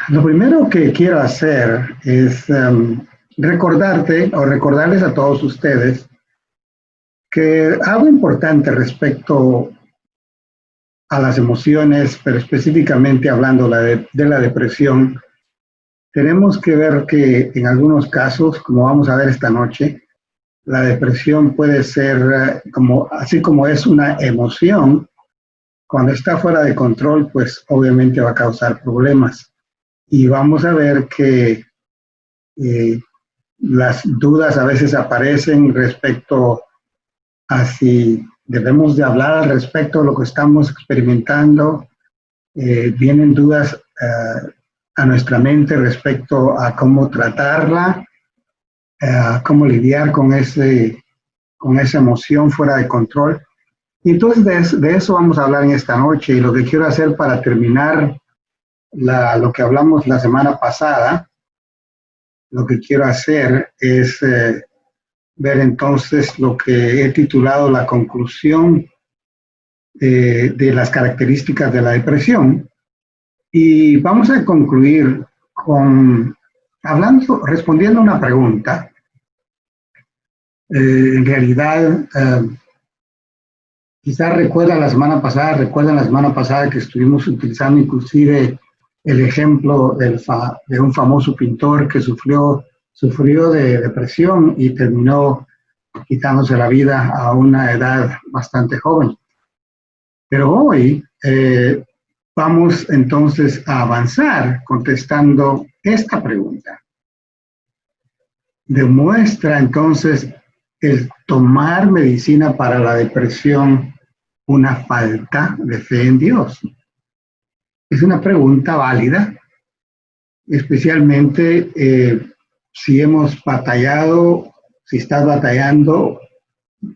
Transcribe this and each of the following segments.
Lo primero que quiero hacer es recordarte o recordarles a todos ustedes que algo importante respecto a las emociones, pero específicamente hablando de la depresión, tenemos que ver que en algunos casos, como vamos a ver esta noche, la depresión puede ser así como es una emoción, cuando está fuera de control, pues obviamente va a causar problemas. Y vamos a ver que eh, las dudas a veces aparecen respecto a si debemos de hablar al respecto de lo que estamos experimentando. Vienen dudas a nuestra mente respecto a cómo tratarla, cómo lidiar con esa emoción fuera de control. Y entonces de eso vamos a hablar en esta noche. Y lo que quiero hacer para terminar lo que hablamos la semana pasada, lo que quiero hacer es ver entonces lo que he titulado la conclusión de las características de la depresión. Y vamos a concluir respondiendo a una pregunta. En realidad, quizás recuerdan la semana pasada que estuvimos utilizando inclusive el ejemplo de un famoso pintor que sufrió de depresión y terminó quitándose la vida a una edad bastante joven. Pero hoy vamos entonces a avanzar contestando esta pregunta. ¿Demuestra entonces el tomar medicina para la depresión una falta de fe en Dios? Es una pregunta válida, especialmente si hemos batallado, si estás batallando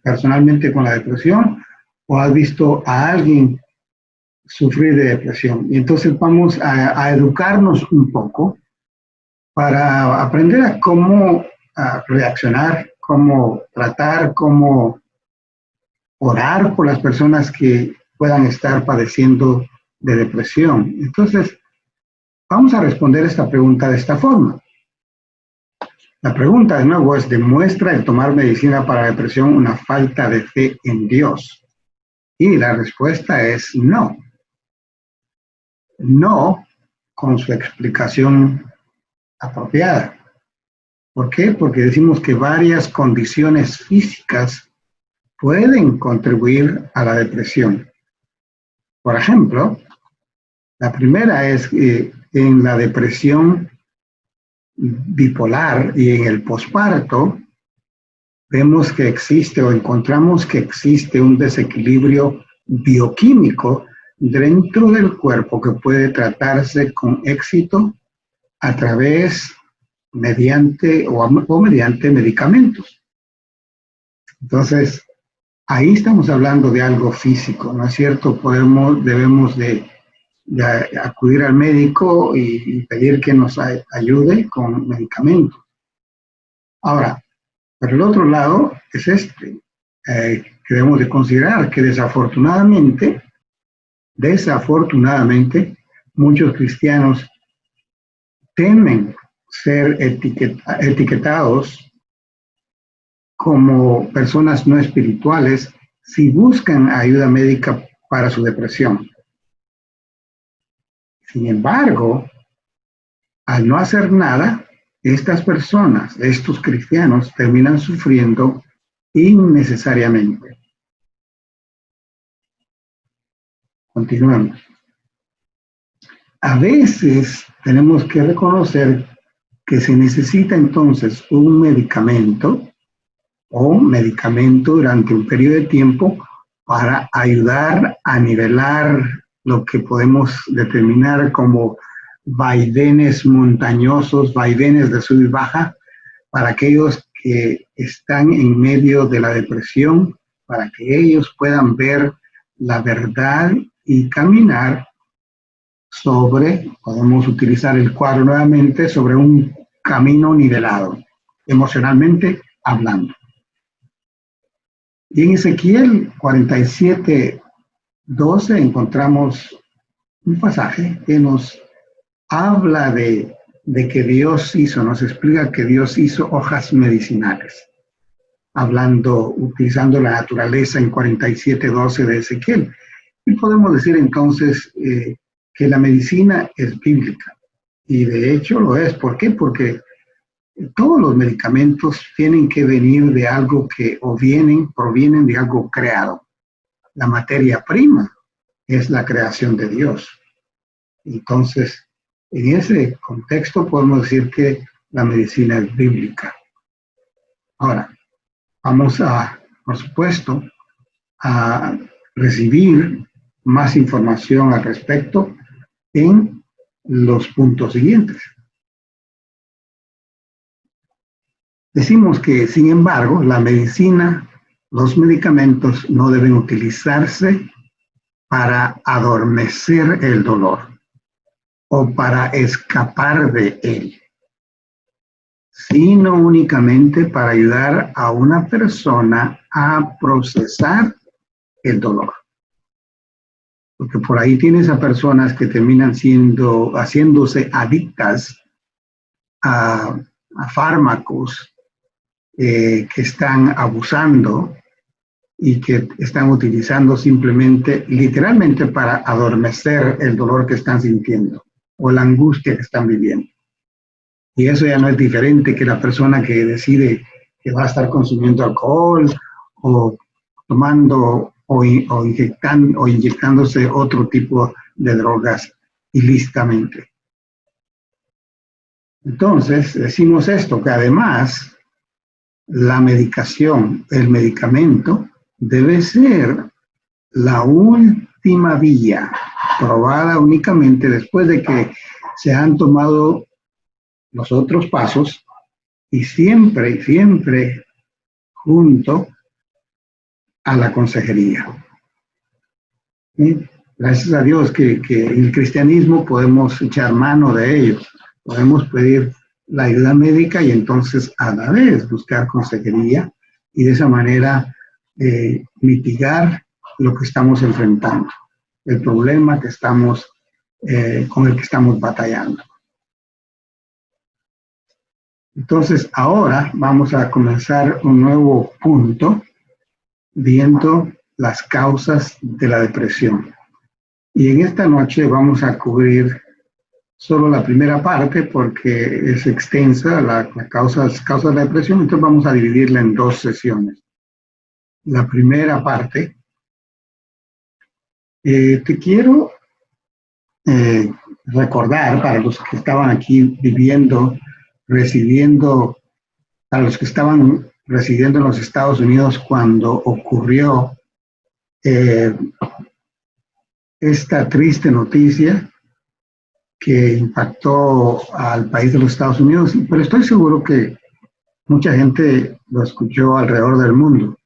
personalmente con la depresión o has visto a alguien sufrir de depresión. Y entonces vamos a educarnos un poco para aprender a cómo reaccionar, cómo tratar, cómo orar por las personas que puedan estar padeciendo de depresión. Entonces, vamos a responder esta pregunta de esta forma. La pregunta de nuevo es, ¿demuestra el tomar medicina para la depresión una falta de fe en Dios? Y la respuesta es no. No con su explicación apropiada. ¿Por qué? Porque decimos que varias condiciones físicas pueden contribuir a la depresión. Por ejemplo, la primera es que en la depresión bipolar y en el posparto, vemos que existe o encontramos que existe un desequilibrio bioquímico dentro del cuerpo que puede tratarse con éxito a través, mediante medicamentos. Entonces, ahí estamos hablando de algo físico, ¿no es cierto? Debemos de acudir al médico y pedir que nos ayude con medicamentos. Ahora, por el otro lado es que debemos de considerar que desafortunadamente, muchos cristianos temen ser etiquetados como personas no espirituales si buscan ayuda médica para su depresión. Sin embargo, al no hacer nada, estas personas, estos cristianos, terminan sufriendo innecesariamente. Continuamos. A veces tenemos que reconocer que se necesita entonces un medicamento durante un periodo de tiempo para ayudar a nivelar lo que podemos determinar como vaivenes montañosos, vaivenes de sub y baja, para aquellos que están en medio de la depresión, para que ellos puedan ver la verdad y caminar podemos utilizar el cuadro nuevamente, sobre un camino nivelado, emocionalmente hablando. Y en Ezequiel 47:12 encontramos un pasaje que nos habla de que Dios hizo, nos explica que Dios hizo hojas medicinales, utilizando la naturaleza en 47:12 de Ezequiel. Y podemos decir entonces que la medicina es bíblica. Y de hecho lo es. ¿Por qué? Porque todos los medicamentos tienen que venir de algo que provienen de algo creado. La materia prima es la creación de Dios. Entonces, en ese contexto podemos decir que la medicina es bíblica. Ahora, vamos por supuesto, a recibir más información al respecto en los puntos siguientes. Decimos que, sin embargo, la medicina, los medicamentos no deben utilizarse para adormecer el dolor o para escapar de él, sino únicamente para ayudar a una persona a procesar el dolor. Porque por ahí tienes a personas que terminan haciéndose adictas a fármacos que están abusando y que están utilizando simplemente, literalmente, para adormecer el dolor que están sintiendo o la angustia que están viviendo. Y eso ya no es diferente que la persona que decide que va a estar consumiendo alcohol o tomando o inyectándose otro tipo de drogas ilícitamente. Entonces, decimos esto, que además la medicación, el medicamento, debe ser la última vía, probada únicamente después de que se han tomado los otros pasos y siempre junto a la consejería. ¿Sí? Gracias a Dios que en el cristianismo podemos echar mano de ello, podemos pedir la ayuda médica y entonces a la vez buscar consejería y de esa manera mitigar lo que estamos enfrentando, el problema que con el que estamos batallando. Entonces ahora vamos a comenzar un nuevo punto viendo las causas de la depresión. Y en esta noche vamos a cubrir solo la primera parte porque es extensa, las causas de la depresión, entonces vamos a dividirla en 2 sesiones. La primera parte, te quiero recordar para los que estaban aquí para los que estaban residiendo en los Estados Unidos cuando ocurrió esta triste noticia que impactó al país de los Estados Unidos, pero estoy seguro que mucha gente lo escuchó alrededor del mundo.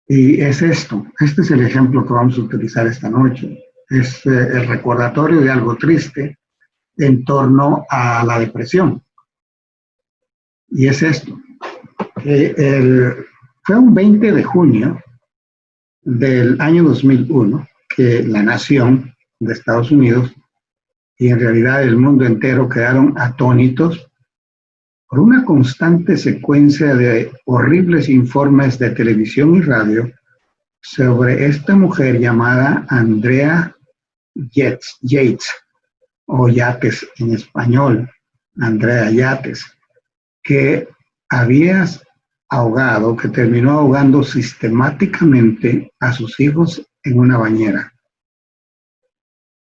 Y es este es el ejemplo que vamos a utilizar esta noche. Es el recordatorio de algo triste en torno a la depresión. Y es esto. Fue un 20 de junio del año 2001 que la nación de Estados Unidos y en realidad el mundo entero quedaron atónitos por una constante secuencia de horribles informes de televisión y radio sobre esta mujer llamada Andrea Yates, o Yates en español, Andrea Yates, que que terminó ahogando sistemáticamente a sus hijos en una bañera.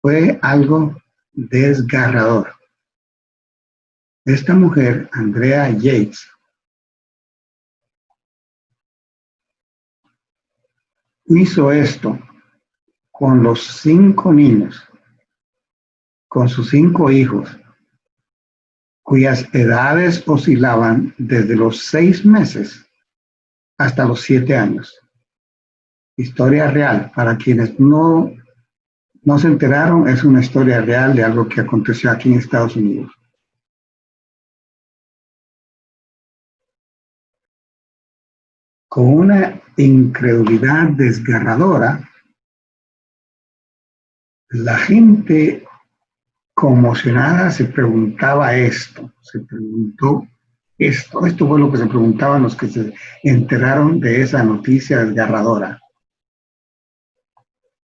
Fue algo desgarrador. Esta mujer, Andrea Yates, hizo esto con los 5 niños, con sus 5 hijos, cuyas edades oscilaban desde los 6 meses hasta los 7 años. Historia real. Para quienes no se enteraron, es una historia real de algo que aconteció aquí en Estados Unidos. Con una incredulidad desgarradora, la gente conmocionada se preguntaba esto, se preguntó esto fue lo que se preguntaban los que se enteraron de esa noticia desgarradora.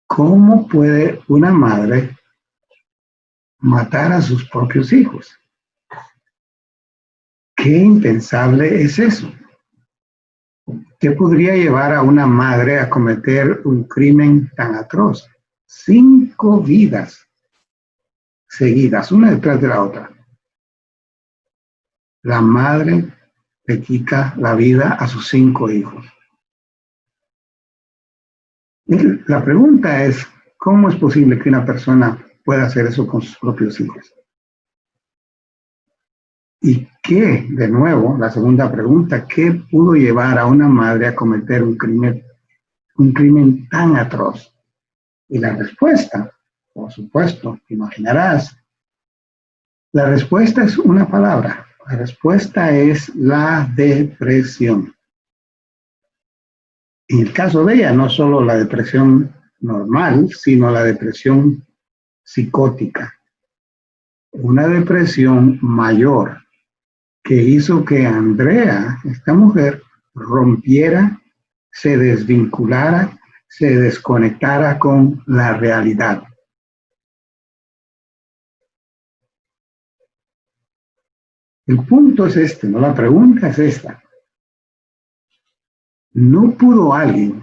¿Cómo puede una madre matar a sus propios hijos? ¿Qué impensable es eso? ¿Qué podría llevar a una madre a cometer un crimen tan atroz? 5 vidas seguidas, una detrás de la otra. La madre le quita la vida a sus 5 hijos. La pregunta es, ¿cómo es posible que una persona pueda hacer eso con sus propios hijos? ¿Y qué, de nuevo, la segunda pregunta, qué pudo llevar a una madre a cometer un crimen tan atroz? Y la respuesta, por supuesto, te imaginarás, la respuesta es una palabra. La respuesta es la depresión. En el caso de ella, no solo la depresión normal, sino la depresión psicótica. Una depresión mayor que hizo que Andrea, esta mujer, rompiera, se desvinculara, se desconectara con la realidad. El punto es este, ¿no? La pregunta es esta. ¿No pudo alguien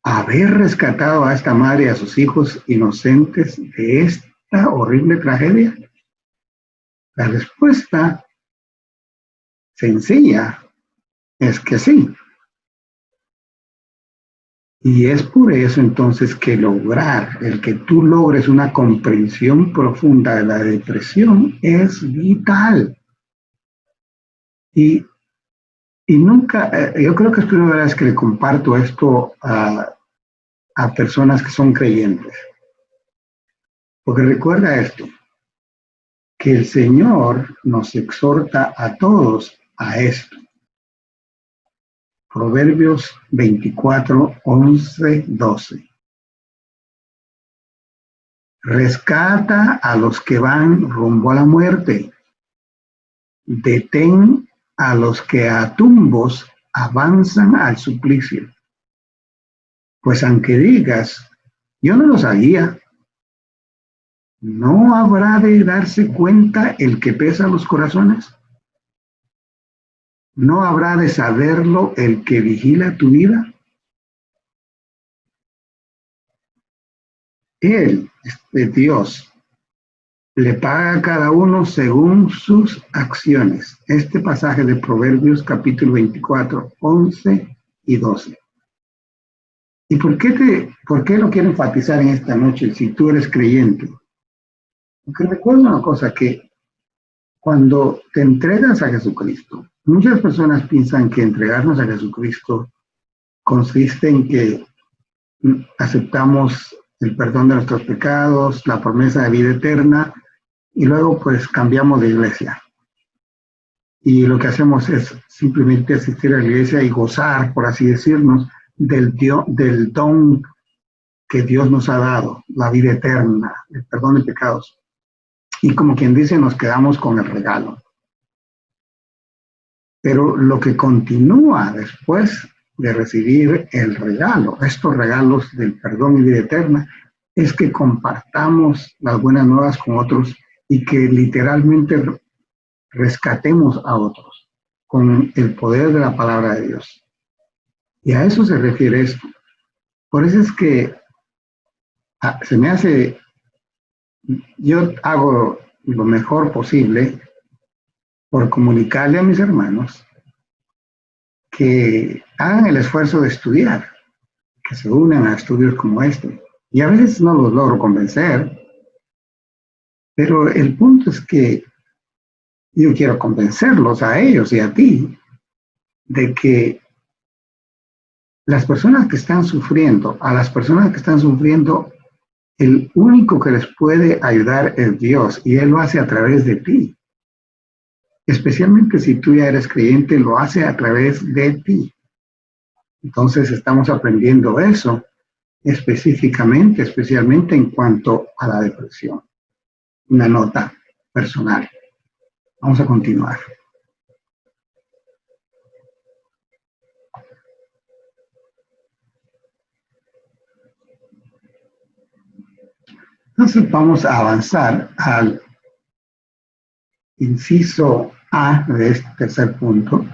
haber rescatado a esta madre y a sus hijos inocentes de esta horrible tragedia? La respuesta sencilla es que sí. Y es por eso entonces que el que tú logres una comprensión profunda de la depresión es vital. Y nunca, yo creo que es primera vez que le comparto esto a personas que son creyentes. Porque recuerda esto, que el Señor nos exhorta a todos a esto. Proverbios 24, 11, 12. Rescata a los que van rumbo a la muerte. Detén a los que a tumbos avanzan al suplicio. Pues aunque digas, yo no lo sabía, ¿no habrá de darse cuenta el que pesa los corazones? ¿No habrá de saberlo el que vigila tu vida? Él, Dios, le paga a cada uno según sus acciones. Este pasaje de Proverbios capítulo 24, 11 y 12. ¿Y por qué lo quiero enfatizar en esta noche si tú eres creyente? Porque recuerda una cosa, que cuando te entregas a Jesucristo, muchas personas piensan que entregarnos a Jesucristo consiste en que aceptamos el perdón de nuestros pecados, la promesa de vida eterna, y luego pues cambiamos de iglesia. Y lo que hacemos es simplemente asistir a la iglesia y gozar, por así decirnos, del don que Dios nos ha dado, la vida eterna, el perdón de pecados. Y como quien dice, nos quedamos con el regalo. Pero lo que continúa después de recibir el regalo, estos regalos del perdón y vida eterna, es que compartamos las buenas nuevas con otros y que literalmente rescatemos a otros con el poder de la palabra de Dios. Y a eso se refiere esto. Por eso es que se me hace, yo hago lo mejor posible por comunicarle a mis hermanos que hagan el esfuerzo de estudiar, que se unan a estudios como este. Y a veces no los logro convencer, pero el punto es que yo quiero convencerlos a ellos y a ti de que las personas que están sufriendo, el único que les puede ayudar es Dios, y Él lo hace a través de ti. Especialmente si tú ya eres creyente, lo hace a través de ti. Entonces estamos aprendiendo eso especialmente en cuanto a la depresión. una nota personal. Vamos a continuar. Entonces vamos a avanzar al inciso A de este tercer punto.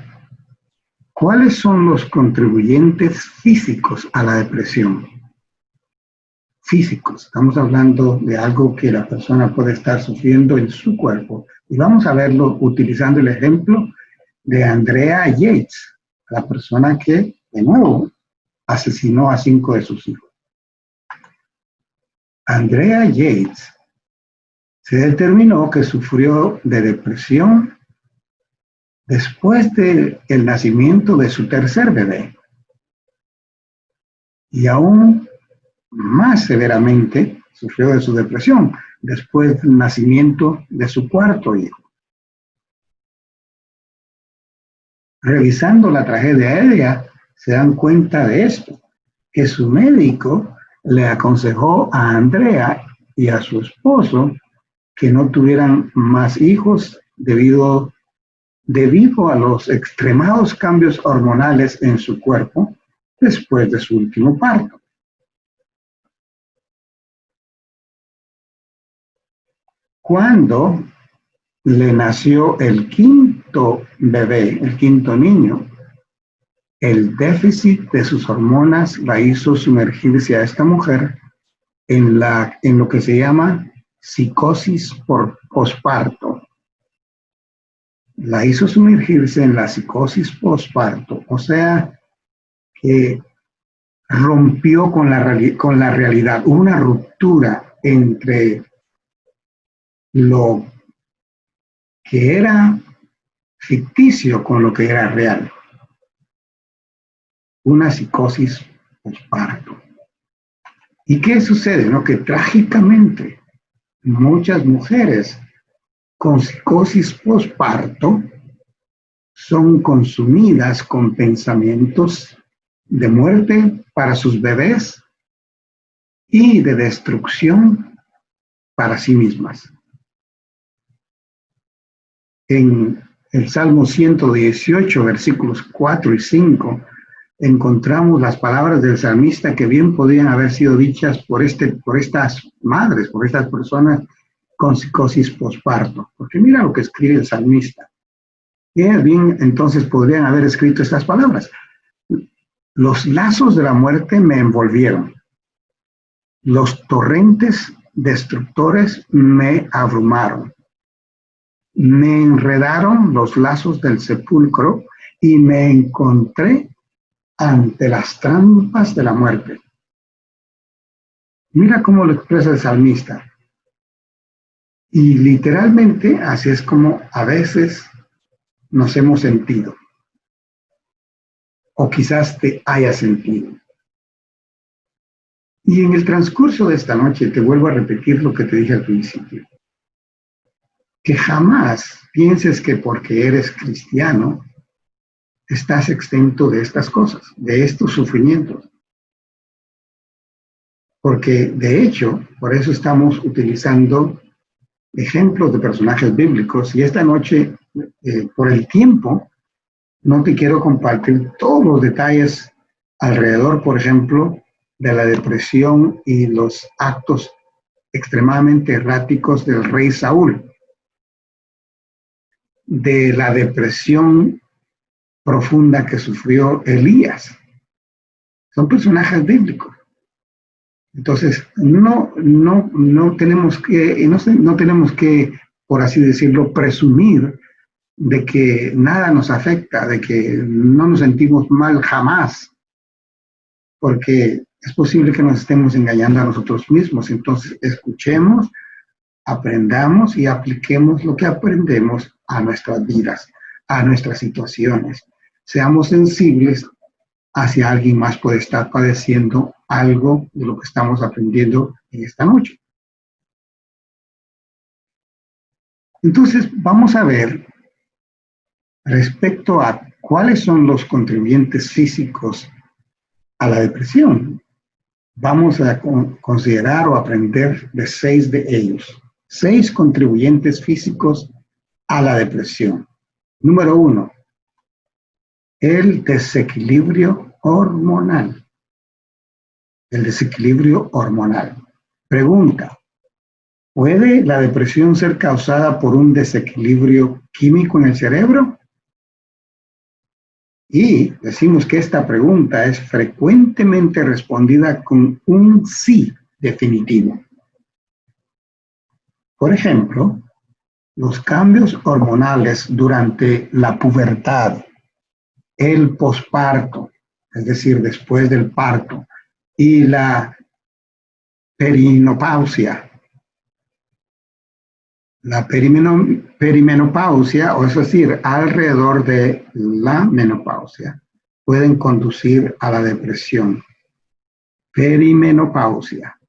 ¿Cuáles son los contribuyentes físicos a la depresión? Físicos, estamos hablando de algo que la persona puede estar sufriendo en su cuerpo. Y vamos a verlo utilizando el ejemplo de Andrea Yates, la persona que, de nuevo, asesinó a 5 de sus hijos. Andrea Yates se determinó que sufrió de depresión después del nacimiento de su tercer bebé. Y aún más severamente sufrió de su depresión después del nacimiento de su cuarto hijo. Revisando la tragedia de ella, se dan cuenta de esto, que su médico le aconsejó a Andrea y a su esposo que no tuvieran más hijos debido a los extremados cambios hormonales en su cuerpo después de su último parto. Cuando le nació el quinto bebé, el quinto niño, el déficit de sus hormonas la hizo sumergirse a esta mujer en lo que se llama psicosis por posparto. La hizo sumergirse en la psicosis posparto, o sea, que rompió con la realidad, hubo una ruptura entre lo que era ficticio con lo que era real. Una psicosis posparto. ¿Y qué sucede? ¿No? Que trágicamente muchas mujeres con psicosis posparto son consumidas con pensamientos de muerte para sus bebés y de destrucción para sí mismas. En el Salmo 118, versículos 4 y 5, encontramos las palabras del salmista que bien podrían haber sido dichas por estas madres, por estas personas con psicosis posparto. Porque mira lo que escribe el salmista. Bien, entonces podrían haber escrito estas palabras. Los lazos de la muerte me envolvieron. Los torrentes destructores me abrumaron. Me enredaron los lazos del sepulcro y me encontré ante las trampas de la muerte. Mira cómo lo expresa el salmista. Y literalmente así es como a veces nos hemos sentido. O quizás te haya sentido. Y en el transcurso de esta noche te vuelvo a repetir lo que te dije al principio. Que jamás pienses que porque eres cristiano estás exento de estas cosas, de estos sufrimientos. Porque de hecho, por eso estamos utilizando ejemplos de personajes bíblicos y esta noche, por el tiempo, no te quiero compartir todos los detalles alrededor, por ejemplo, de la depresión y los actos extremadamente erráticos del rey Saúl, de la depresión profunda que sufrió Elías. Son personajes bíblicos. Entonces, no tenemos que, por así decirlo, presumir de que nada nos afecta, de que no nos sentimos mal jamás, porque es posible que nos estemos engañando a nosotros mismos. Entonces, escuchemos, aprendamos y apliquemos lo que aprendemos a nuestras vidas, a nuestras situaciones. Seamos sensibles hacia alguien más puede estar padeciendo algo de lo que estamos aprendiendo en esta noche. Entonces, vamos a ver respecto a cuáles son los contribuyentes físicos a la depresión. Vamos a considerar o aprender de 6 de ellos. 6 contribuyentes físicos a la depresión. Número 1, el desequilibrio hormonal. El desequilibrio hormonal. Pregunta, ¿puede la depresión ser causada por un desequilibrio químico en el cerebro? Y decimos que esta pregunta es frecuentemente respondida con un sí definitivo. Por ejemplo, los cambios hormonales durante la pubertad, el posparto, es decir, después del parto, y la perimenopausia. La perimenopausia, o es decir, alrededor de la menopausia, pueden conducir a la depresión. Perimenopausia.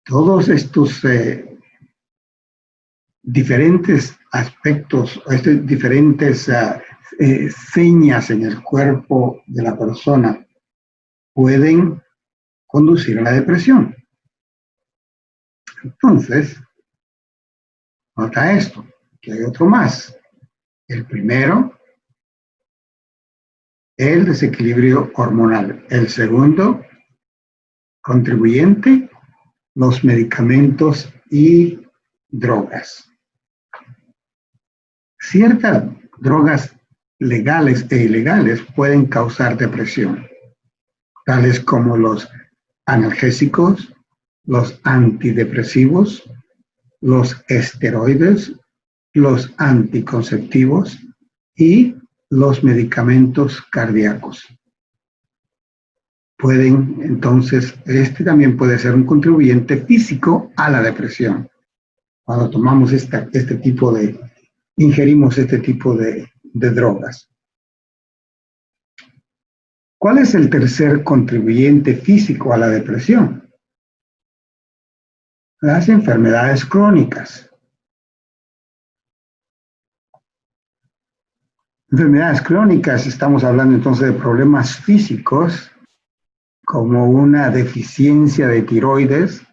Todos estos diferentes aspectos, diferentes señas en el cuerpo de la persona pueden conducir a la depresión. Entonces, nota esto, que hay otro más. El primero, el desequilibrio hormonal. El segundo, contribuyente, los medicamentos y drogas. Ciertas drogas legales e ilegales pueden causar depresión, tales como los analgésicos, los antidepresivos, los esteroides, los anticonceptivos y los medicamentos cardíacos. Pueden, entonces, también puede ser un contribuyente físico a la depresión. Cuando tomamos ingerimos este tipo de drogas. ¿Cuál es el tercer contribuyente físico a la depresión? Las enfermedades crónicas. Enfermedades crónicas, estamos hablando entonces de problemas físicos, como una deficiencia de tiroides,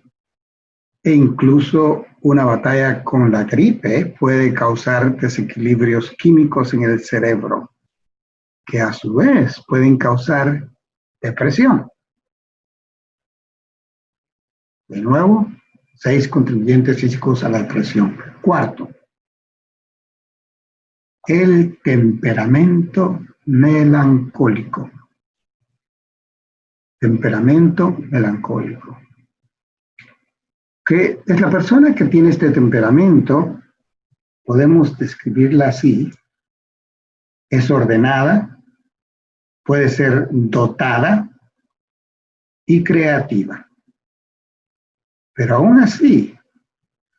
e incluso una batalla con la gripe puede causar desequilibrios químicos en el cerebro, que a su vez pueden causar depresión. De nuevo, 6 contribuyentes físicos a la depresión. Cuarto, el temperamento melancólico. Temperamento melancólico. Que es la persona que tiene este temperamento, podemos describirla así, es ordenada, puede ser dotada y creativa. Pero aún así,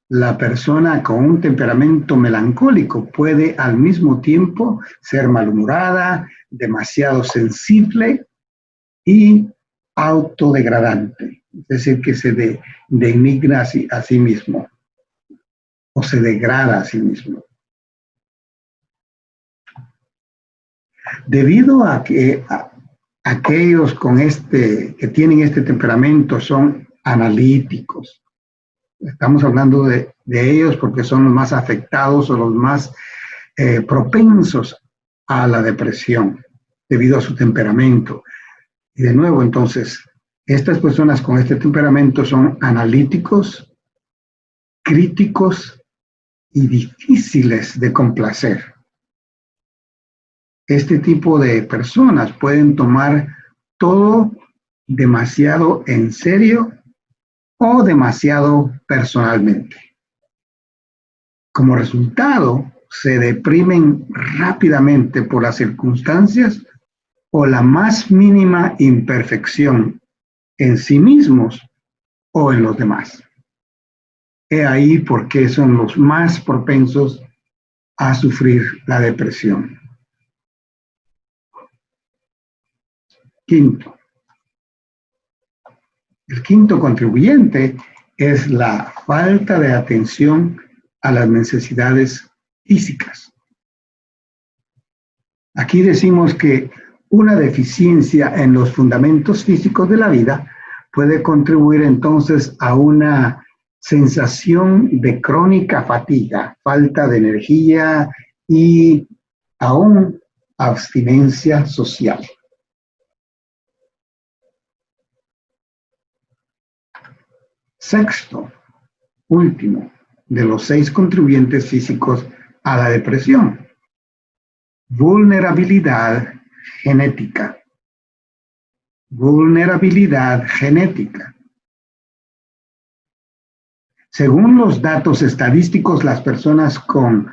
la persona con un temperamento melancólico puede al mismo tiempo ser malhumorada, demasiado sensible y autodegradante. Es decir, que se denigra a sí mismo o se degrada a sí mismo. Debido a que aquellos que tienen este temperamento son analíticos, estamos hablando de ellos porque son los más afectados o los más propensos a la depresión debido a su temperamento. Y de nuevo, entonces, estas personas con este temperamento son analíticos, críticos y difíciles de complacer. Este tipo de personas pueden tomar todo demasiado en serio o demasiado personalmente. Como resultado, se deprimen rápidamente por las circunstancias o la más mínima imperfección en sí mismos o en los demás. He ahí por qué son los más propensos a sufrir la depresión. Quinto. El quinto contribuyente es la falta de atención a las necesidades físicas. Aquí decimos que una deficiencia en los fundamentos físicos de la vida puede contribuir entonces a una sensación de crónica fatiga, falta de energía y aún abstinencia social. Sexto, último, de los 6 contribuyentes físicos a la depresión: vulnerabilidad genética. Vulnerabilidad genética. Según los datos estadísticos, las personas con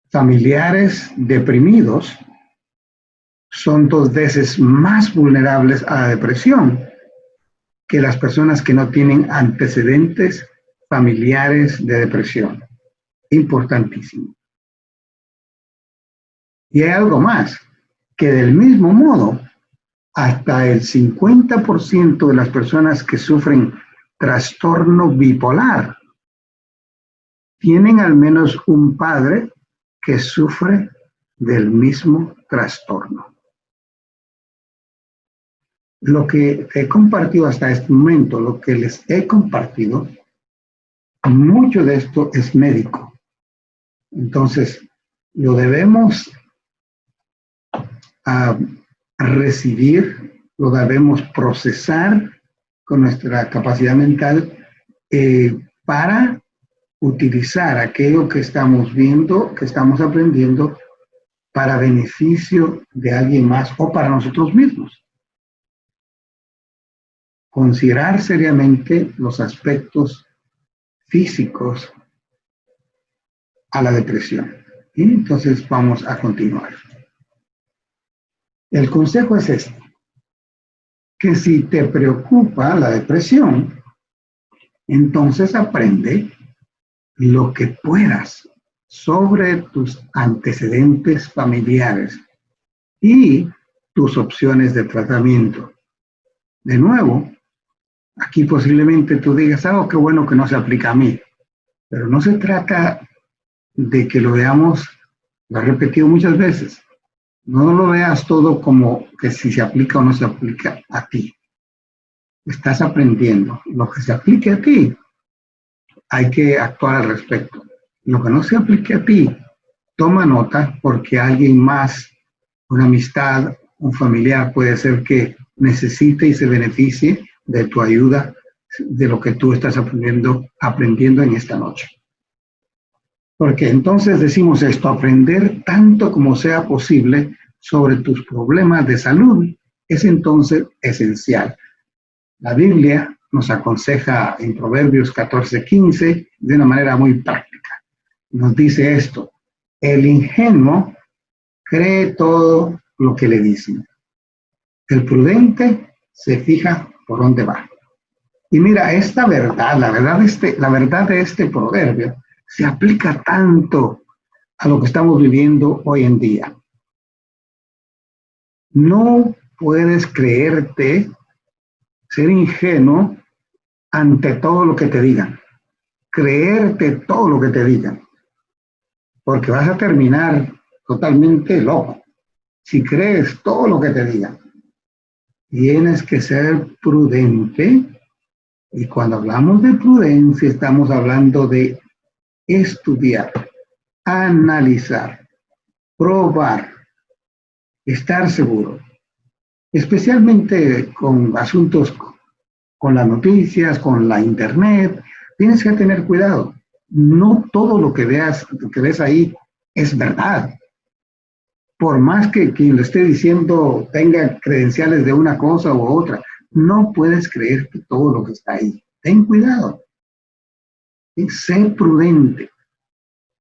familiares deprimidos son 2 veces más vulnerables a la depresión que las personas que no tienen antecedentes familiares de depresión. Importantísimo. Y hay algo más, que del mismo modo, hasta el 50% de las personas que sufren trastorno bipolar tienen al menos un padre que sufre del mismo trastorno. Lo que he compartido hasta este momento, lo que les he compartido, mucho de esto es médico. Entonces, lo debemos recibir, lo debemos procesar con nuestra capacidad mental para utilizar aquello que estamos viendo, que estamos aprendiendo, para beneficio de alguien más o para nosotros mismos. Considerar seriamente los aspectos físicos a la depresión. Y entonces vamos a continuar. El consejo es este: que si te preocupa la depresión, entonces aprende lo que puedas sobre tus antecedentes familiares y tus opciones de tratamiento. De nuevo, aquí posiblemente tú digas, qué bueno que no se aplica a mí, pero no se trata de que lo veamos, lo he repetido muchas veces, no lo veas todo como que si se aplica o no se aplica a ti. Estás aprendiendo. Lo que se aplique a ti, hay que actuar al respecto. Lo que no se aplique a ti, toma nota, porque alguien más, una amistad, un familiar, puede ser que necesite y se beneficie de tu ayuda, de lo que tú estás aprendiendo en esta noche. Porque entonces decimos esto: aprender tanto como sea posible sobre tus problemas de salud es entonces esencial. La Biblia nos aconseja en Proverbios 14:15 de una manera muy práctica. Nos dice esto: el ingenuo cree todo lo que le dicen. El prudente se fija por dónde va. Y mira, esta verdad, la verdad de este proverbio se aplica tanto a lo que estamos viviendo hoy en día. No puedes creerte ser ingenuo ante todo lo que te digan. Creerte todo lo que te digan. Porque vas a terminar totalmente loco si crees todo lo que te digan. Tienes que ser prudente. Y cuando hablamos de prudencia, estamos hablando de estudiar, analizar, probar, estar seguro. Especialmente con asuntos, con las noticias, con la internet, tienes que tener cuidado. No todo lo que ves ahí es verdad. Por más que quien lo esté diciendo tenga credenciales de una cosa u otra, no puedes creer que todo lo que está ahí. Ten cuidado. Y sé prudente.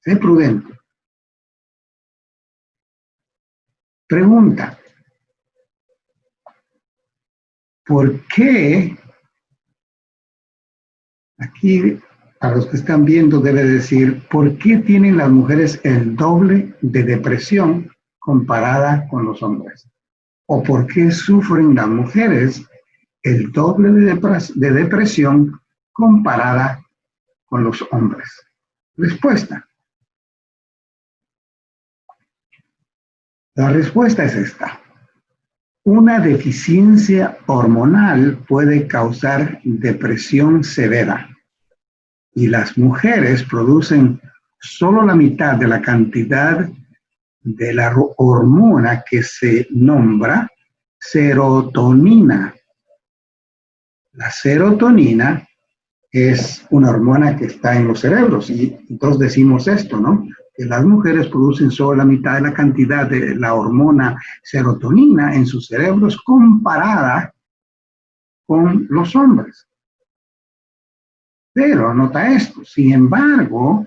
Sé prudente. Pregunta: ¿por qué? Aquí, a los que están viendo, debe decir, ¿por qué tienen las mujeres el doble de depresión comparada con los hombres? ¿O por qué sufren las mujeres el doble de depresión comparada con los hombres? Respuesta. La respuesta es esta. Una deficiencia hormonal puede causar depresión severa. y las mujeres producen solo la mitad de la cantidad de la hormona que se nombra serotonina. La serotonina es una hormona que está en los cerebros y entonces decimos esto, ¿no? Que las mujeres producen solo la mitad de la cantidad de la hormona serotonina en sus cerebros comparada con los hombres. Pero nota esto, sin embargo,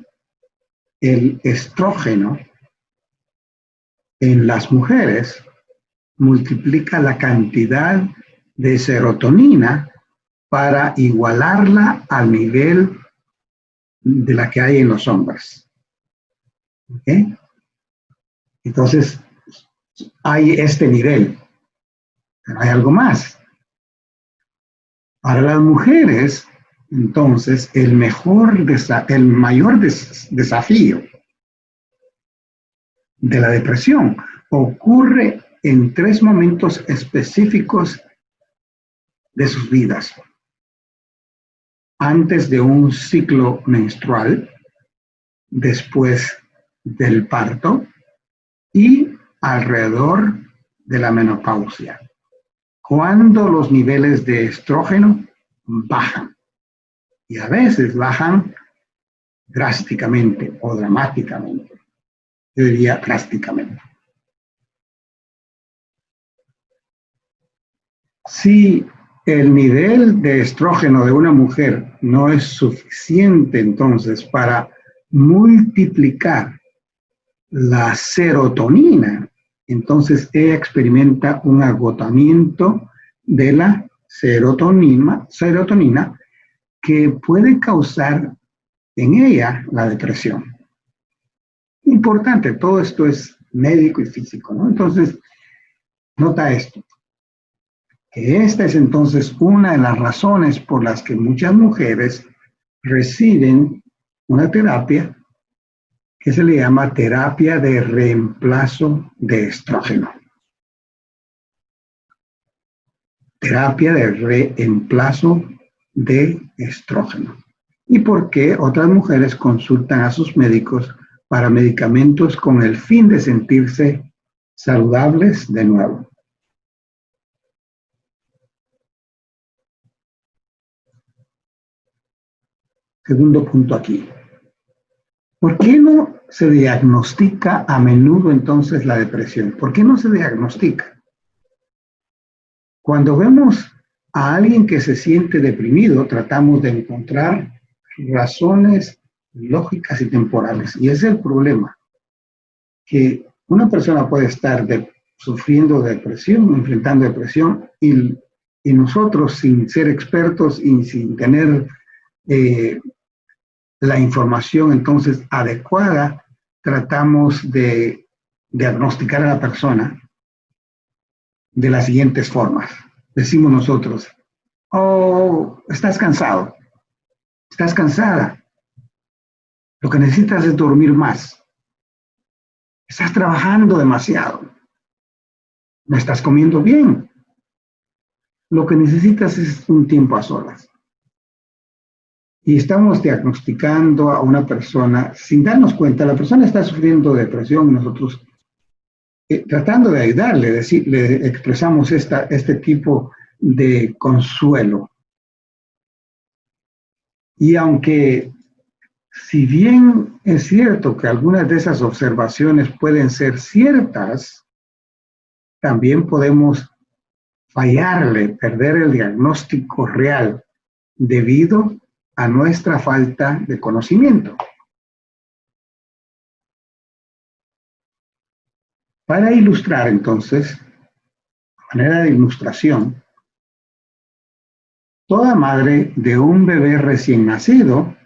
el estrógeno en las mujeres multiplica la cantidad de serotonina para igualarla al nivel de la que hay en los hombres. ¿Okay? Entonces, hay este nivel, pero hay algo más. Para las mujeres, entonces, el mayor desafío de la depresión ocurre en 3 momentos específicos de sus vidas. Antes de un ciclo menstrual, después del parto y alrededor de la menopausia, cuando los niveles de estrógeno bajan. Y a veces bajan drásticamente o dramáticamente. Yo diría drásticamente. Si el nivel de estrógeno de una mujer no es suficiente entonces para multiplicar la serotonina, entonces ella experimenta un agotamiento de la serotonina que puede causar en ella la depresión. Importante, todo esto es médico y físico, ¿no? Entonces, nota esto, que esta es entonces una de las razones por las que muchas mujeres reciben una terapia que se le llama terapia de reemplazo de estrógeno. Terapia de reemplazo de estrógeno. ¿Y por qué otras mujeres consultan a sus médicos para medicamentos con el fin de sentirse saludables de nuevo? Segundo punto aquí. ¿Por qué no se diagnostica a menudo entonces la depresión? ¿Por qué no se diagnostica? Cuando vemos a alguien que se siente deprimido, tratamos de encontrar razones lógicas y temporales. Y ese es el problema, que una persona puede estar sufriendo depresión, enfrentando depresión, y nosotros, sin ser expertos y sin tener la información entonces adecuada, tratamos de diagnosticar a la persona de las siguientes formas. Decimos nosotros, oh, estás cansado, estás cansada, lo que necesitas es dormir más, estás trabajando demasiado, no estás comiendo bien, lo que necesitas es un tiempo a solas. Y estamos diagnosticando a una persona sin darnos cuenta, la persona está sufriendo depresión y nosotros tratando de ayudarle, le expresamos este tipo de consuelo. Y aunque, si bien es cierto que algunas de esas observaciones pueden ser ciertas, también podemos fallarle, perder el diagnóstico real debido a nuestra falta de conocimiento. Para ilustrar entonces, de manera de ilustración, toda madre de un bebé recién nacido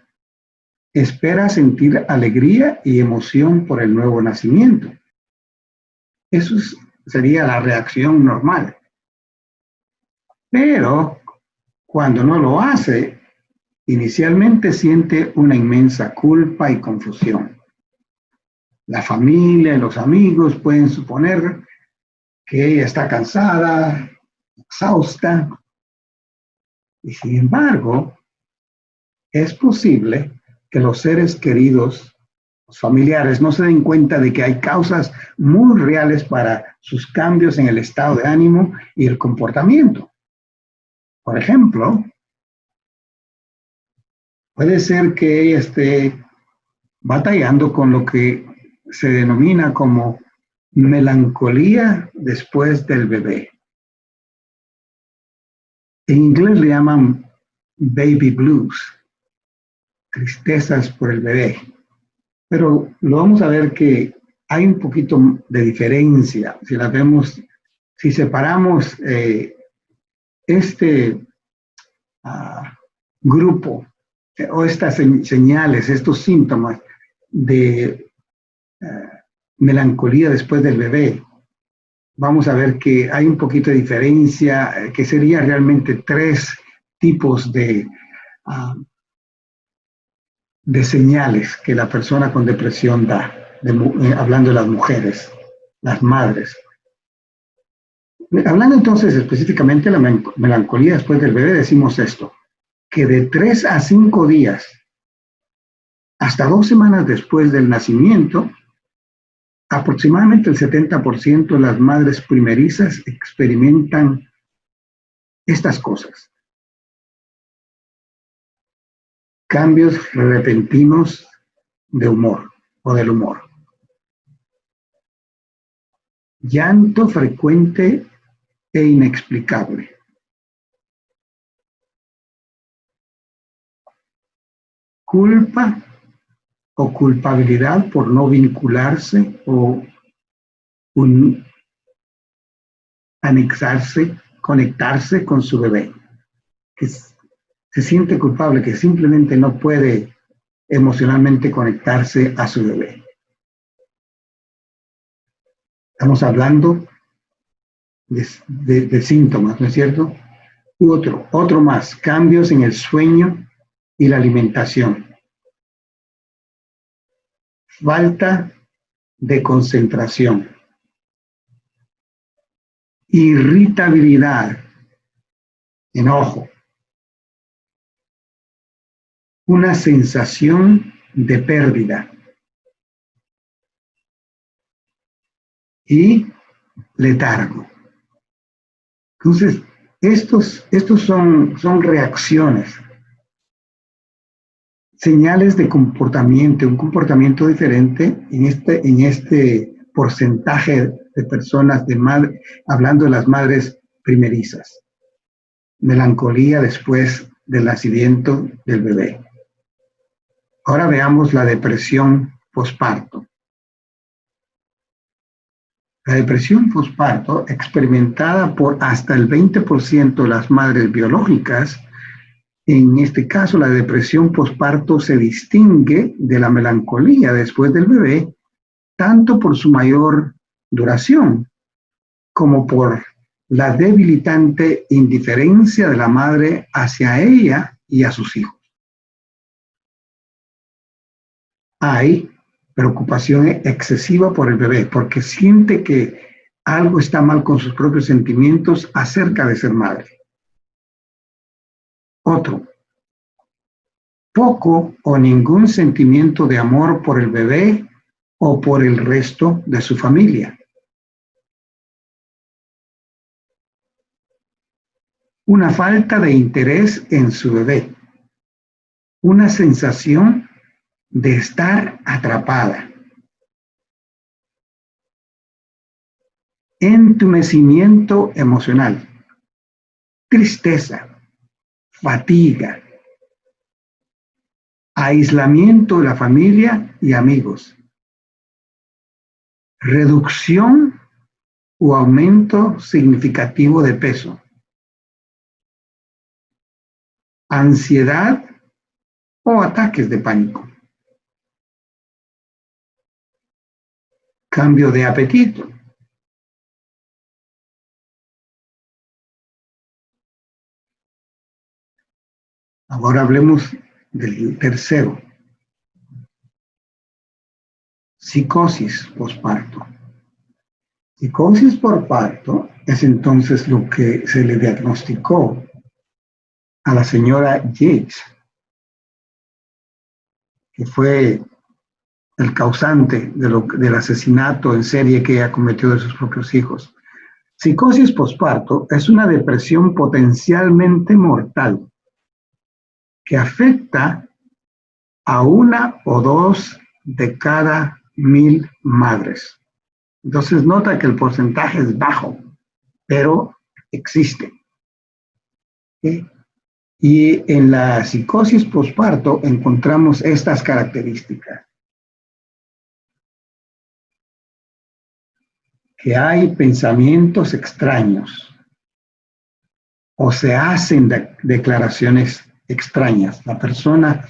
espera sentir alegría y emoción por el nuevo nacimiento. Eso sería la reacción normal. Pero cuando no lo hace, inicialmente siente una inmensa culpa y confusión. La familia y los amigos pueden suponer que ella está cansada, exhausta, y sin embargo, es posible que los seres queridos, los familiares, no se den cuenta de que hay causas muy reales para sus cambios en el estado de ánimo y el comportamiento. Por ejemplo, puede ser que ella esté batallando con lo que se denomina como melancolía después del bebé. En inglés le llaman baby blues, tristezas por el bebé. Pero lo vamos a ver que hay un poquito de diferencia. Si la vemos, si separamos este grupo o estas señales, estos síntomas de melancolía después del bebé, vamos a ver que hay un poquito de diferencia, que sería realmente tres tipos de señales que la persona con depresión da, hablando de las mujeres, las madres. Hablando entonces específicamente de la melancolía después del bebé, decimos esto, que de 3 a 5 días hasta 2 semanas después del nacimiento, aproximadamente el 70% de las madres primerizas experimentan estas cosas. Cambios repentinos de humor o del humor. Llanto frecuente e inexplicable. Culpa o culpabilidad por no vincularse o anexarse, conectarse con su bebé. Que se siente culpable, que simplemente no puede emocionalmente conectarse a su bebé. Estamos hablando de síntomas, ¿no es cierto? Otro más, cambios en el sueño y la alimentación. Falta de concentración. Irritabilidad, enojo. Una sensación de pérdida. Y letargo. Entonces, estos son reacciones, señales de comportamiento, un comportamiento diferente en este porcentaje de personas, hablando de las madres primerizas. Melancolía después del nacimiento del bebé. Ahora veamos la depresión posparto. La depresión posparto, experimentada por hasta el 20% de las madres biológicas, en este caso la depresión posparto se distingue de la melancolía después del bebé, tanto por su mayor duración como por la debilitante indiferencia de la madre hacia ella y a sus hijos. Hay preocupación excesiva por el bebé, porque siente que algo está mal con sus propios sentimientos acerca de ser madre. Otro, poco o ningún sentimiento de amor por el bebé o por el resto de su familia. Una falta de interés en su bebé. Una sensación de estar atrapada. Entumecimiento emocional, tristeza, fatiga, aislamiento de la familia y amigos, reducción o aumento significativo de peso, ansiedad o ataques de pánico, cambio de apetito, ahora hablemos del tercero, psicosis posparto. Psicosis por parto es entonces lo que se le diagnosticó a la señora Yates que fue el causante del asesinato en serie que ella cometió de sus propios hijos. Psicosis posparto es una depresión potencialmente mortal que afecta a 1 o 2 de cada 1000 madres. Entonces nota que el porcentaje es bajo, pero existe. ¿Sí? Y en la psicosis posparto encontramos estas características. Que hay pensamientos extraños o se hacen declaraciones extrañas. La persona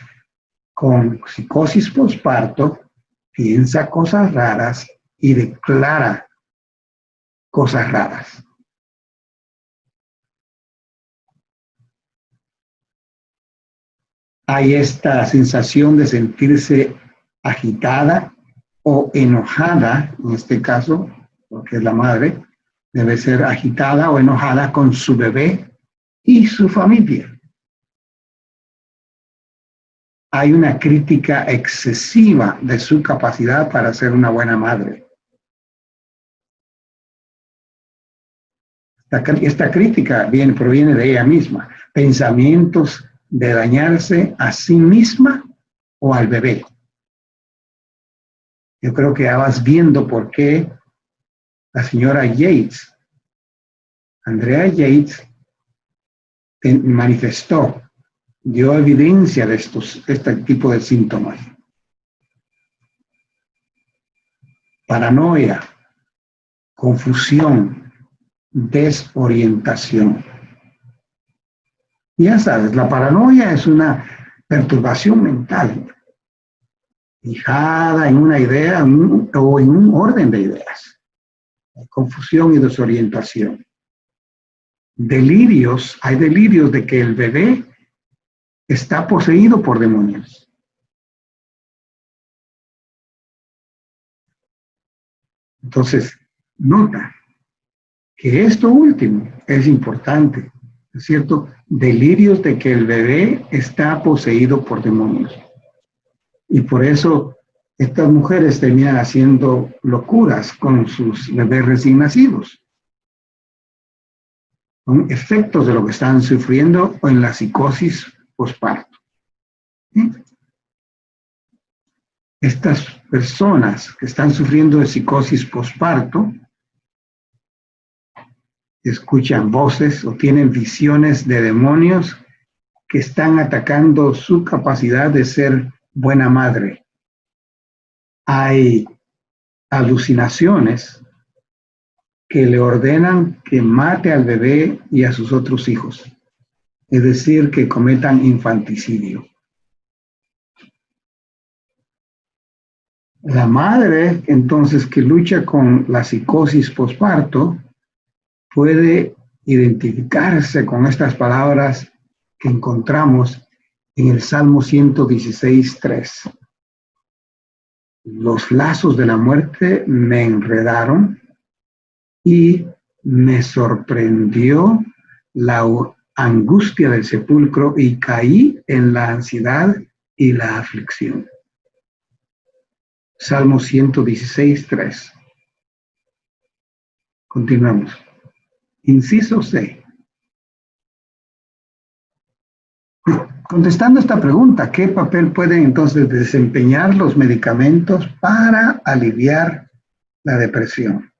con psicosis posparto piensa cosas raras y declara cosas raras. Hay esta sensación de sentirse agitada o enojada, en este caso, porque es la madre, debe ser agitada o enojada con su bebé y su familia. Hay una crítica excesiva de su capacidad para ser una buena madre. Esta crítica proviene de ella misma. Pensamientos de dañarse a sí misma o al bebé. Yo creo que ya vas viendo por qué la señora Yates, Andrea Yates, manifestó, dio evidencia de este tipo de síntomas. Paranoia, confusión, desorientación. Ya sabes, la paranoia es una perturbación mental, fijada en una idea o en un orden de ideas. Confusión y desorientación. Delirios, hay delirios de que el bebé está poseído por demonios. Entonces, nota que esto último es importante, ¿es cierto? Delirios de que el bebé está poseído por demonios. Y por eso estas mujeres terminan haciendo locuras con sus bebés recién nacidos. Son efectos de lo que están sufriendo en la psicosis posparto. ¿Sí? Estas personas que están sufriendo de psicosis posparto escuchan voces o tienen visiones de demonios que están atacando su capacidad de ser buena madre. Hay alucinaciones que le ordenan que mate al bebé y a sus otros hijos, es decir, que cometan infanticidio. La madre, entonces, que lucha con la psicosis posparto, puede identificarse con estas palabras que encontramos en el Salmo 116:3. Los lazos de la muerte me enredaron y me sorprendió la angustia del sepulcro y caí en la ansiedad y la aflicción. Salmo 116:3. Continuamos. Inciso C. Contestando esta pregunta, ¿qué papel pueden entonces desempeñar los medicamentos para aliviar la depresión?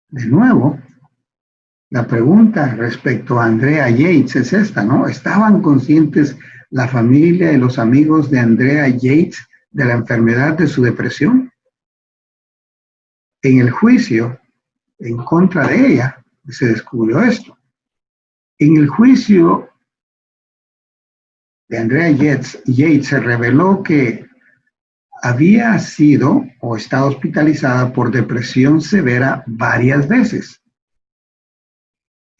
De nuevo, la pregunta respecto a Andrea Yates es esta, ¿no? ¿Estaban conscientes la familia y los amigos de Andrea Yates de la enfermedad de su depresión? En el juicio en contra de ella se descubrió esto. En el juicio de Andrea Yates se reveló que había sido o estado hospitalizada por depresión severa varias veces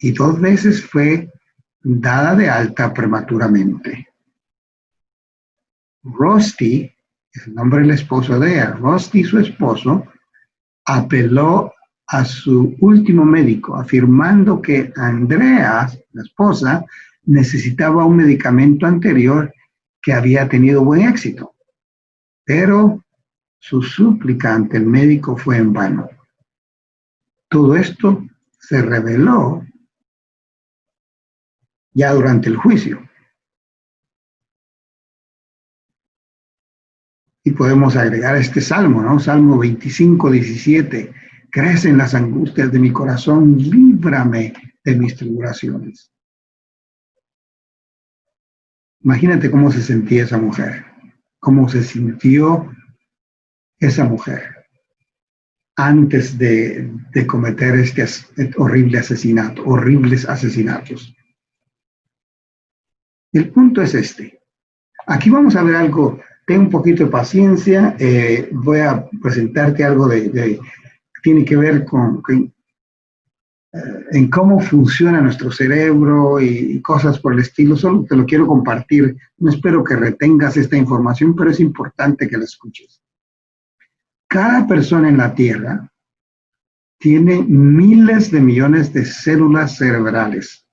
y 2 veces fue dada de alta prematuramente. Rusty, es el nombre del esposo de ella, Rusty, su esposo, apeló a su último médico, afirmando que Andrea, la esposa, necesitaba un medicamento anterior que había tenido buen éxito, pero su súplica ante el médico fue en vano. Todo esto se reveló ya durante el juicio. Y podemos agregar este salmo, ¿no? Salmo 25, 17. Crecen las angustias de mi corazón, líbrame de mis tribulaciones. Imagínate cómo se sentía esa mujer, cómo se sintió esa mujer antes de cometer este horrible asesinato, horribles asesinatos. El punto es este. Aquí vamos a ver algo. Ten un poquito de paciencia. Voy a presentarte algo que tiene que ver en cómo funciona nuestro cerebro y cosas por el estilo. Solo te lo quiero compartir. No espero que retengas esta información, pero es importante que la escuches. Cada persona en la Tierra tiene miles de millones de células cerebrales.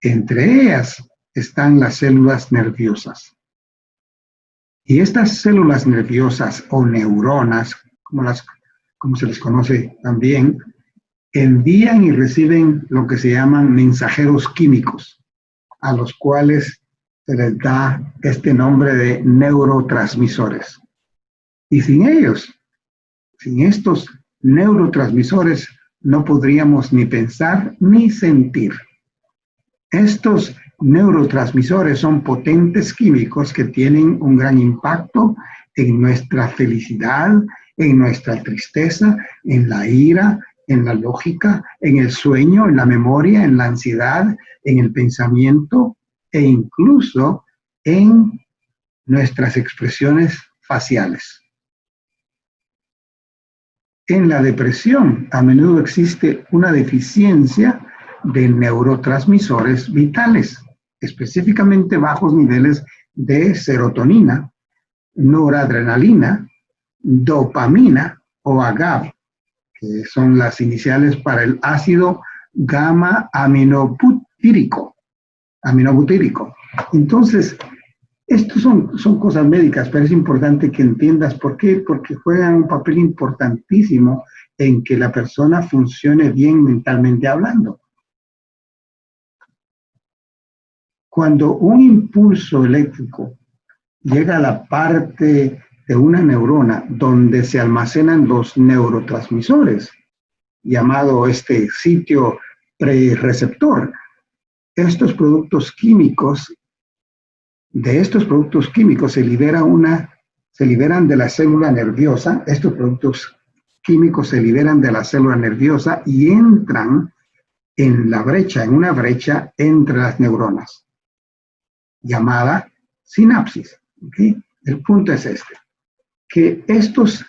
Entre ellas están las células nerviosas. Y estas células nerviosas o neuronas, como se les conoce también, envían y reciben lo que se llaman mensajeros químicos, a los cuales se les da este nombre de neurotransmisores. Y sin ellos, sin estos neurotransmisores, no podríamos ni pensar ni sentir. Estos neurotransmisores son potentes químicos que tienen un gran impacto en nuestra felicidad, en nuestra tristeza, en la ira, en la lógica, en el sueño, en la memoria, en la ansiedad, en el pensamiento e incluso en nuestras expresiones faciales. En la depresión, a menudo existe una deficiencia de neurotransmisores vitales, específicamente bajos niveles de serotonina, noradrenalina, dopamina o AGAP, que son las iniciales para el ácido gamma aminobutírico. Entonces, estos son cosas médicas, pero es importante que entiendas por qué, porque juegan un papel importantísimo en que la persona funcione bien mentalmente hablando. Cuando un impulso eléctrico llega a la parte de una neurona donde se almacenan los neurotransmisores, llamado este sitio prereceptor, estos productos químicos se liberan de la célula nerviosa. Estos productos químicos se liberan de la célula nerviosa y entran en una brecha entre las neuronas, llamada sinapsis. ¿Okay? El punto es este, que estos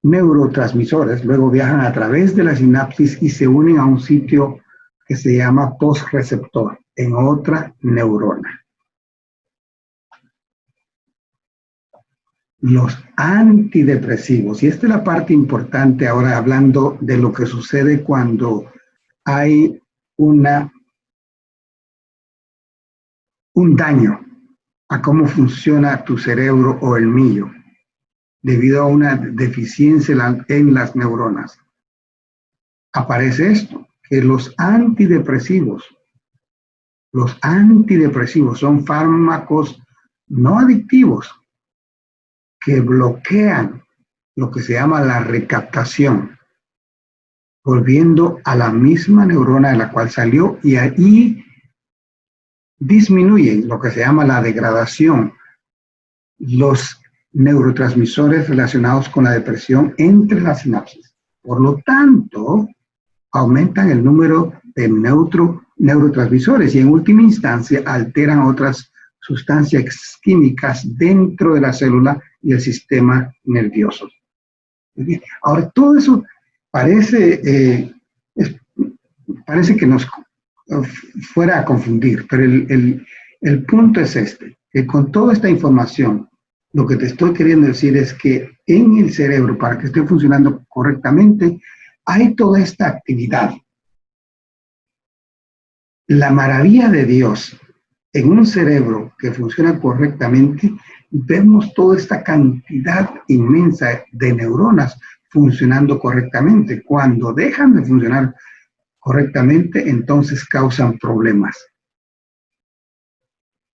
neurotransmisores luego viajan a través de la sinapsis y se unen a un sitio que se llama postreceptor en otra neurona. Los antidepresivos, y esta es la parte importante ahora hablando de lo que sucede cuando hay un daño a cómo funciona tu cerebro o el mío, debido a una deficiencia en las neuronas. Aparece esto, que los antidepresivos son fármacos no adictivos que bloquean lo que se llama la recaptación, volviendo a la misma neurona de la cual salió y ahí disminuyen lo que se llama la degradación, los neurotransmisores relacionados con la depresión entre las sinapsis. Por lo tanto, aumentan el número de neurotransmisores y en última instancia alteran otras sustancias químicas dentro de la célula y el sistema nervioso. Ahora, todo eso parece que nos fuera a confundir, pero el punto es este, que con toda esta información, lo que te estoy queriendo decir es que en el cerebro, para que esté funcionando correctamente, hay toda esta actividad. La maravilla de Dios en un cerebro que funciona correctamente, vemos toda esta cantidad inmensa de neuronas funcionando correctamente. Cuando dejan de funcionar correctamente, entonces causan problemas.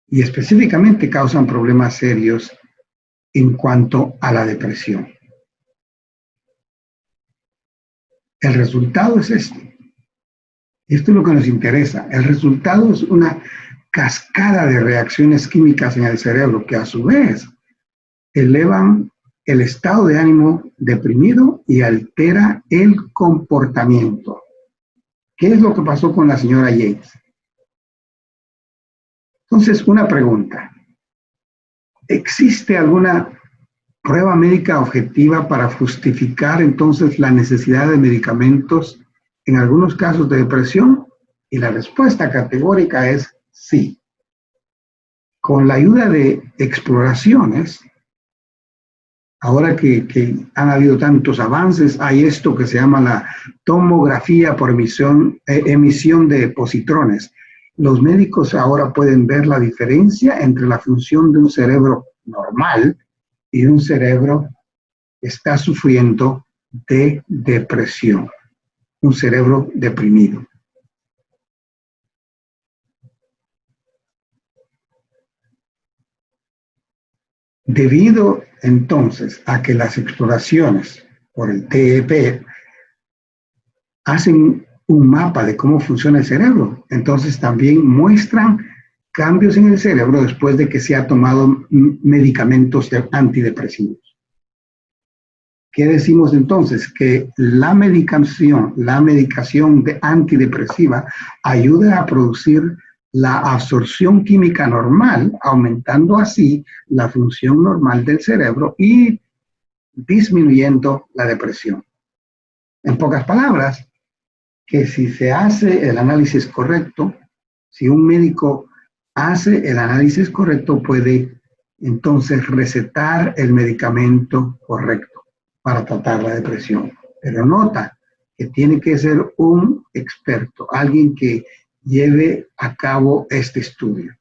Y específicamente causan problemas serios en cuanto a la depresión. El resultado es este. Esto es lo que nos interesa. El resultado es una cascada de reacciones químicas en el cerebro que a su vez elevan el estado de ánimo deprimido y altera el comportamiento. ¿Qué es lo que pasó con la señora Yates? Entonces, una pregunta. ¿Existe alguna prueba médica objetiva para justificar entonces la necesidad de medicamentos en algunos casos de depresión? Y la respuesta categórica es sí. Con la ayuda de exploraciones, ahora que han habido tantos avances, hay esto que se llama la tomografía por emisión de positrones. Los médicos ahora pueden ver la diferencia entre la función de un cerebro normal y un cerebro que está sufriendo de depresión, un cerebro deprimido. Debido entonces a que las exploraciones por el TEP hacen un mapa de cómo funciona el cerebro, entonces también muestran cambios en el cerebro después de que se ha tomado medicamentos antidepresivos. ¿Qué decimos entonces? Que la medicación antidepresiva ayuda a producir la absorción química normal, aumentando así la función normal del cerebro y disminuyendo la depresión. En pocas palabras, que si se hace el análisis correcto, si un médico hace el análisis correcto, puede entonces recetar el medicamento correcto para tratar la depresión. Pero nota que tiene que ser un experto, alguien que lleve a cabo este estudio.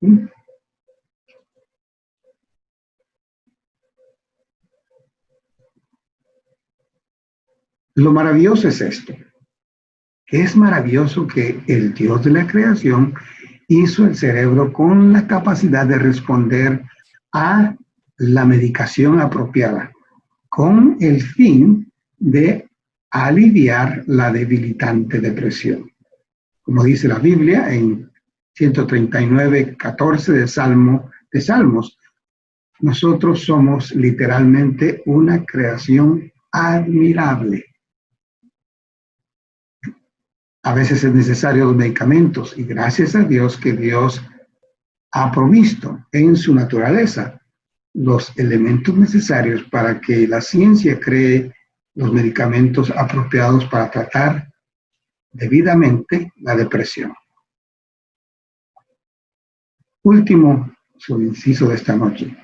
¿Sí? Lo maravilloso es esto. Es maravilloso que el Dios de la creación hizo el cerebro con la capacidad de responder a la medicación apropiada, con el fin de aliviar la debilitante depresión. Como dice la Biblia en 139:14 de Salmos, nosotros somos literalmente una creación admirable. A veces es necesario los medicamentos y gracias a Dios que Dios ha provisto en su naturaleza los elementos necesarios para que la ciencia cree los medicamentos apropiados para tratar debidamente la depresión. Último subinciso de esta noche.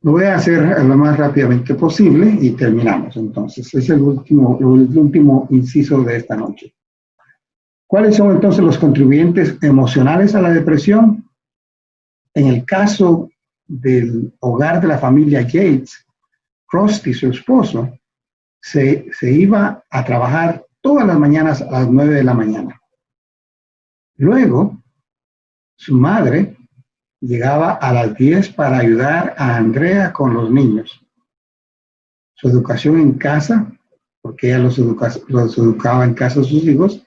Lo voy a hacer lo más rápidamente posible y terminamos. Entonces, es el último inciso de esta noche. ¿Cuáles son entonces los contribuyentes emocionales a la depresión? En el caso del hogar de la familia Yates, Krusty, su esposo, se iba a trabajar todas las mañanas a las 9 de la mañana. Luego, su madre llegaba a las 10 para ayudar a Andrea con los niños. Su educación en casa, porque ella los educaba en casa a sus hijos,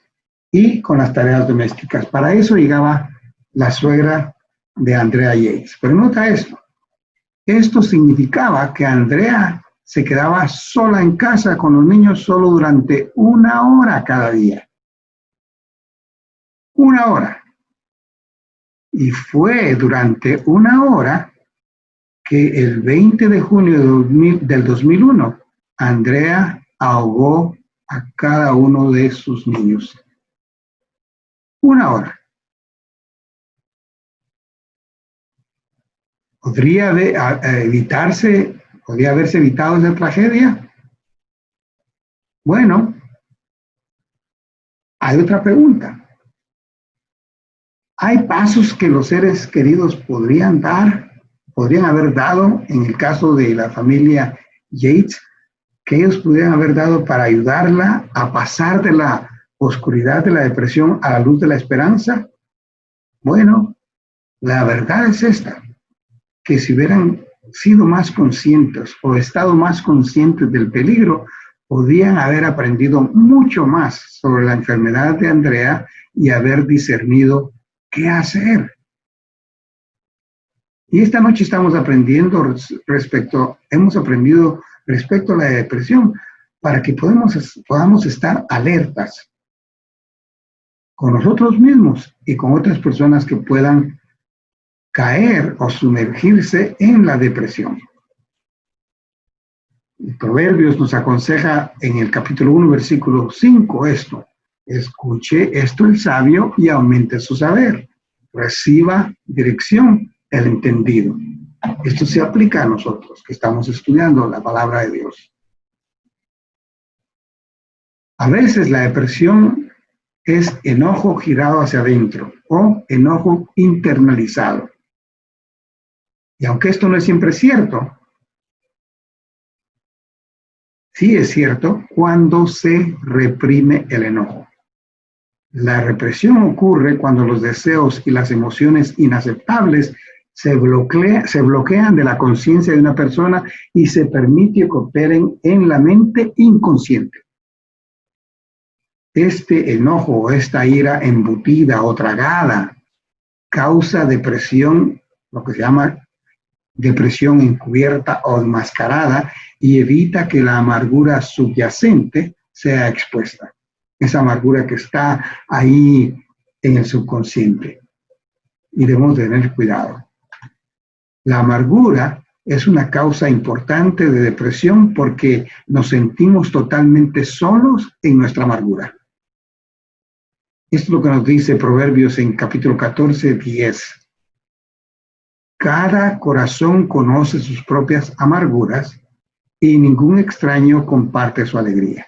y con las tareas domésticas. Para eso llegaba la suegra de Andrea Yates. Pero nota esto. Esto significaba que Andrea se quedaba sola en casa con los niños solo durante 1 hora cada día. 1 hora. Y fue durante 1 hora que el 20 de junio del 2001, Andrea ahogó a cada uno de sus niños. 1 hora. ¿Podría haberse evitado esa tragedia? Bueno, hay otra pregunta. Hay pasos que los seres queridos podrían haber dado en el caso de la familia Yates, que ellos pudieran haber dado para ayudarla a pasar de la oscuridad de la depresión a la luz de la esperanza. Bueno, la verdad es esta, que si hubieran sido más conscientes o estado más conscientes del peligro, podrían haber aprendido mucho más sobre la enfermedad de Andrea y haber discernido qué hacer. Y esta noche hemos aprendido respecto a la depresión, para que podamos estar alertas con nosotros mismos y con otras personas que puedan caer o sumergirse en la depresión. Proverbios nos aconseja en el capítulo 1, versículo 5 esto: escuche esto el sabio y aumente su saber, reciba dirección el entendido. Esto se aplica a nosotros que estamos estudiando la palabra de Dios. A veces la depresión es enojo girado hacia adentro o enojo internalizado. Y aunque esto no es siempre cierto, sí es cierto cuando se reprime el enojo. La represión ocurre cuando los deseos y las emociones inaceptables se bloquean de la conciencia de una persona y se permite que operen en la mente inconsciente. Este enojo o esta ira embutida o tragada causa depresión, lo que se llama depresión encubierta o enmascarada, y evita que la amargura subyacente sea expuesta. Esa amargura que está ahí en el subconsciente. Y debemos tener cuidado. La amargura es una causa importante de depresión porque nos sentimos totalmente solos en nuestra amargura. Esto es lo que nos dice Proverbios en capítulo 14, 10. Cada corazón conoce sus propias amarguras y ningún extraño comparte su alegría.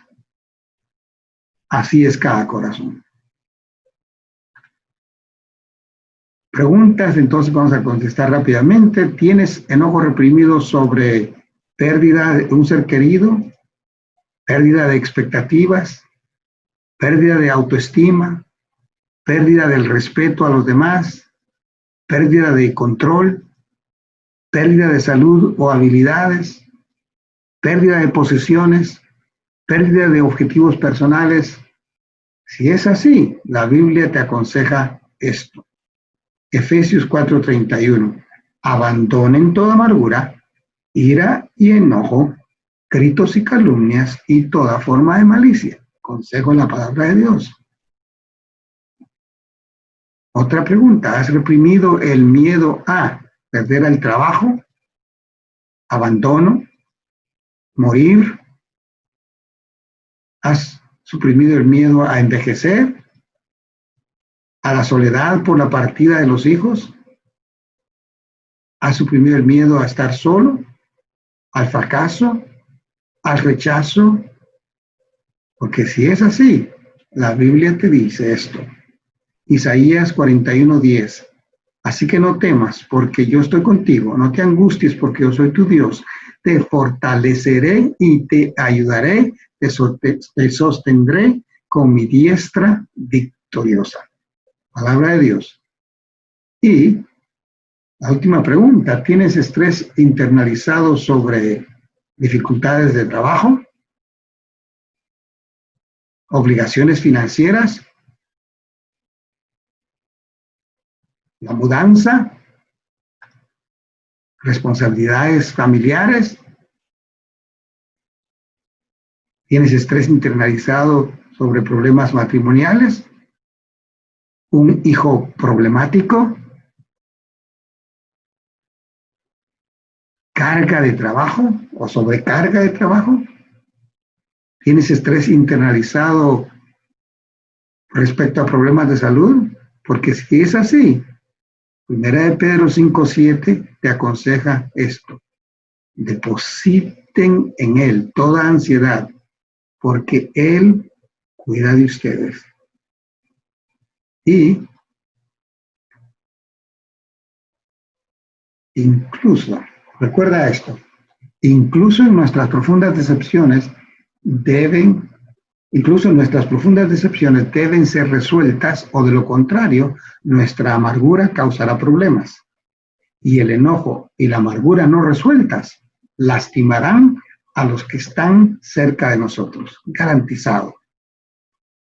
Así es cada corazón. Preguntas, entonces vamos a contestar rápidamente. ¿Tienes enojo reprimido sobre pérdida de un ser querido? ¿Pérdida de expectativas? ¿Pérdida de autoestima? ¿Pérdida del respeto a los demás? ¿Pérdida de control? ¿Pérdida de salud o habilidades? ¿Pérdida de posesiones? ¿Pérdida de objetivos personales? Si es así, la Biblia te aconseja esto. Efesios 4:31. Abandonen toda amargura, ira y enojo, gritos y calumnias y toda forma de malicia. Consejo en la palabra de Dios. Otra pregunta: ¿has reprimido el miedo a perder el trabajo, abandono, morir? ¿Has suprimido el miedo a envejecer, a la soledad por la partida de los hijos? ¿Has suprimido el miedo a estar solo, al fracaso, al rechazo? Porque si es así, la Biblia te dice esto. Isaías 41:10. Así que no temas, porque yo estoy contigo. No te angusties, porque yo soy tu Dios. Te fortaleceré y te ayudaré. Te sostendré con mi diestra victoriosa. Palabra de Dios. Y la última pregunta: ¿tienes estrés internalizado sobre dificultades de trabajo? ¿Obligaciones financieras? ¿La mudanza? ¿Responsabilidades familiares? ¿Tienes estrés internalizado sobre problemas matrimoniales? ¿Un hijo problemático? ¿Carga de trabajo o sobrecarga de trabajo? ¿Tienes estrés internalizado respecto a problemas de salud? Porque si es así, Primera de Pedro 5:7 te aconseja esto: depositen en Él toda ansiedad, porque Él cuida de ustedes. Y Incluso, recuerda esto, incluso en nuestras profundas decepciones deben ser resueltas, o de lo contrario, nuestra amargura causará problemas. Y el enojo y la amargura no resueltas lastimarán a los que están cerca de nosotros, garantizado.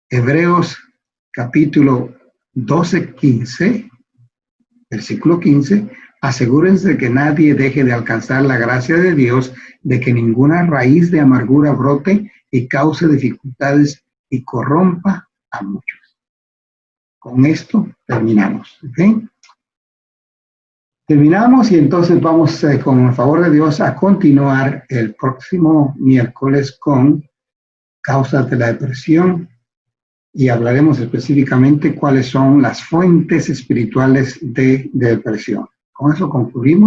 Hebreos capítulo 12:15, versículo 15, asegúrense de que nadie deje de alcanzar la gracia de Dios, de que ninguna raíz de amargura brote y cause dificultades y corrompa a muchos. Con esto terminamos. ¿Okay? Terminamos y entonces vamos, con el favor de Dios, a continuar el próximo miércoles con causas de la depresión y hablaremos específicamente cuáles son las fuentes espirituales de depresión. Con eso concluimos.